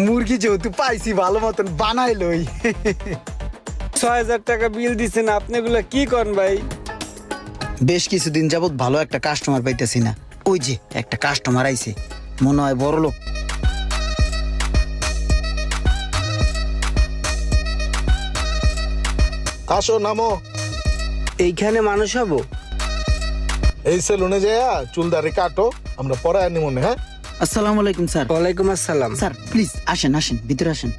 মুরগি যেহেতু পাইছি ভালো মতন বানাই লই। ৬,০০০ টাকা বিল দিছেন, আপনি এগুলা কি করেন ভাই? বেশ কিছুদিন যাবত ভালো একটা কাস্টমার পাইতেছি না। ওই যে একটা কাস্টমার আইছে, মনে হয় বড় লোক। আসো নামো। এইখানে মানুষ হবো? এই সেলুনে যাইয়া চুল দাড়ি কাটো, আমরা পরে আনি মনে। হ্যাঁ, আসসালামু আলাইকুম স্যার। ওয়ালাইকুম আসসালাম। স্যার প্লিজ আসেন আসেন, ভিতরে আসেন।